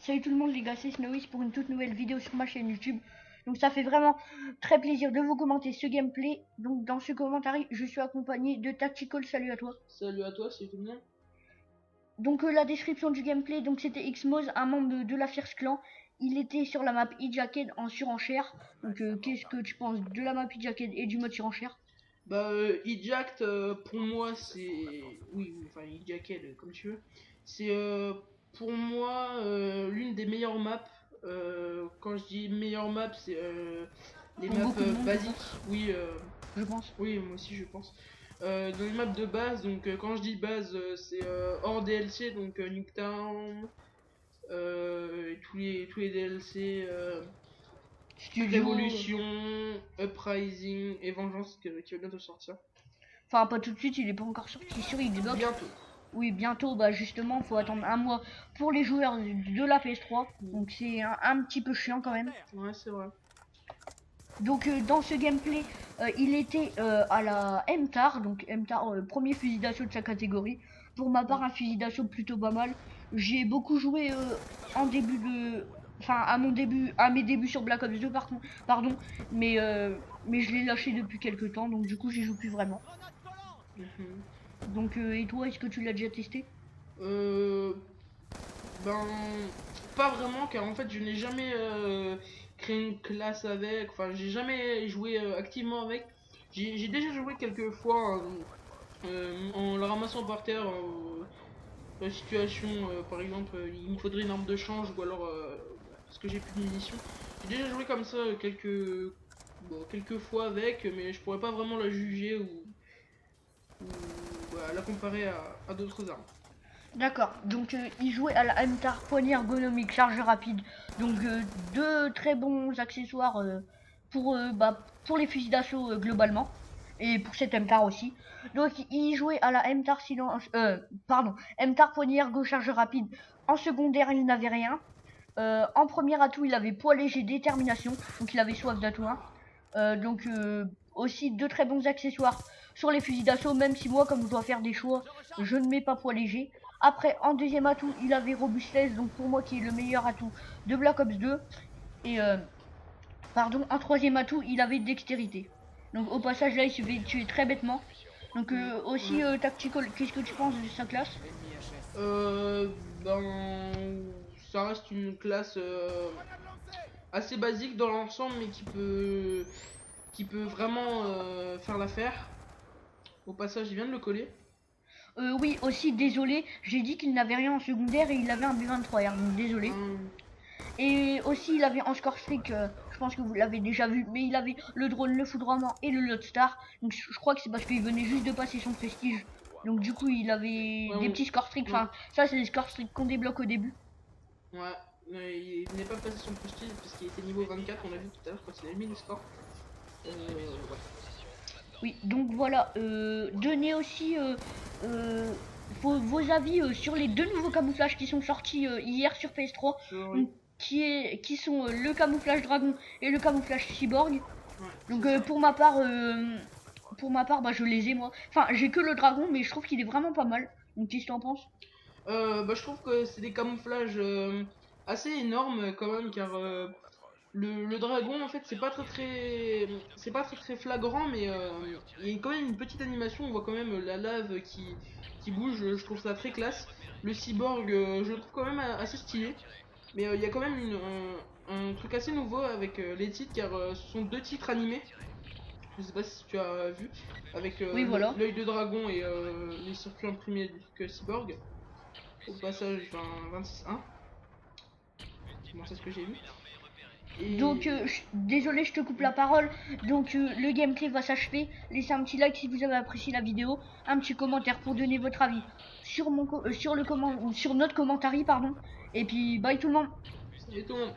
Salut tout le monde les gars, c'est Snowy pour une toute nouvelle vidéo sur ma chaîne YouTube. Donc ça fait vraiment très plaisir de vous commenter ce gameplay. Donc dans ce commentaire, je suis accompagné de Tactical, salut à toi. Salut à toi, c'est tout le monde. Donc la description du gameplay, donc c'était Xmoz, un membre de la Fierce Clan. Il était sur la map E-Jacket en surenchère. Donc qu'est-ce que tu penses de la map E-Jacket et du mode surenchère? Bah, E-Jacket, pour moi, c'est... Oui, enfin, E-Jacket, comme tu veux. C'est, pour moi, l'une des meilleures maps. Quand je dis meilleure map, c'est les Pour maps beaucoup de monde, basiques. Oui, je pense. oui, moi aussi, je pense. Dans les maps de base, donc quand je dis base, c'est hors DLC, donc Nuketown, et tous les DLC... Studio. Révolution, Uprising et Vengeance qui va bientôt sortir. Enfin pas tout de suite, il est pas encore sorti sur Xbox. Bientôt. Oui, bientôt, bah justement, faut attendre un mois pour les joueurs de la PS3. Donc c'est un petit peu chiant quand même. Ouais, c'est vrai. Donc dans ce gameplay, il était à la MTAR, donc MTAR, premier fusil d'assaut de sa catégorie. Pour ma part, un fusil d'assaut plutôt pas mal. J'ai beaucoup joué en début de... Enfin, à mes débuts sur Black Ops 2 pardon, mais je l'ai lâché depuis quelques temps, donc du coup j'y joue plus vraiment. Donc et toi, est-ce que tu l'as déjà testé? Ben, pas vraiment, car en fait, je n'ai jamais créé une classe avec. Enfin, j'ai jamais joué activement avec. J'ai déjà joué quelques fois en le ramassant par terre. La situation, par exemple, il me faudrait une arme de change ou alors parce que j'ai plus de munitions. J'ai déjà joué comme ça quelques fois avec, mais je pourrais pas vraiment la juger ou la comparer à d'autres armes. D'accord, donc il jouait à la MTAR, poignée ergonomique, charge rapide. Donc deux très bons accessoires pour les fusils d'assaut globalement. Et pour cette MTAR aussi. Donc il jouait à la MTAR silence, MTAR poignée ergo charge rapide. En secondaire, il n'avait rien. En premier atout, il avait poids léger, détermination. Donc il avait soif d'atout 1. Donc aussi deux très bons accessoires sur les fusils d'assaut, même si moi, comme je dois faire des choix, je ne mets pas poids léger. Après, en deuxième atout, il avait robustesse, donc pour moi qui est le meilleur atout de Black Ops 2. Et en troisième atout, il avait dextérité. Donc au passage là, il se fait tuer très bêtement. Donc aussi Tactical, qu'est-ce que tu penses de sa classe? Ben, ça reste une classe assez basique dans l'ensemble, mais qui peut vraiment faire l'affaire. Au passage, il vient de le coller. Oui, aussi désolé, j'ai dit qu'il n'avait rien en secondaire et il avait un B23R, donc désolé. Et aussi il avait en score streak, je pense que vous l'avez déjà vu, mais il avait le drone, le foudroiement et le Lodestar. Donc je crois que c'est parce qu'il venait juste de passer son prestige. Donc du coup il avait des petits score streaks, enfin ça c'est des score streaks qu'on débloque au début. Ouais, il n'est pas passé son prestige parce qu'il était niveau 24, on l'a vu tout à l'heure quand il a mis le score. Ouais. Oui, donc voilà, donnez aussi vos avis sur les deux nouveaux camouflages qui sont sortis hier sur PS3, donc, qui sont le camouflage dragon et le camouflage cyborg. Ouais, donc pour ma part, bah, je les ai moi. Enfin, j'ai que le dragon, mais je trouve qu'il est vraiment pas mal. Donc qu'est-ce que tu en penses? Bah, je trouve que c'est des camouflages assez énormes quand même, car le dragon en fait c'est pas très flagrant, mais il y a quand même une petite animation, on voit quand même la lave qui bouge, je trouve ça très classe. Le cyborg, je le trouve quand même assez stylé, mais il y a quand même un truc assez nouveau avec les titres, car ce sont deux titres animés. Je sais pas si tu as vu, avec Oui, voilà. l'œil de dragon et les circuits imprimés du cyborg. Au passage, 26-1. Bon, c'est ce que j'ai vu. Et... Donc désolé, je te coupe la parole. Donc le gameplay va s'achever. Laissez un petit like si vous avez apprécié la vidéo, un petit commentaire pour donner votre avis sur notre commentaire, pardon. Et puis bye tout le monde. Salut tout le monde.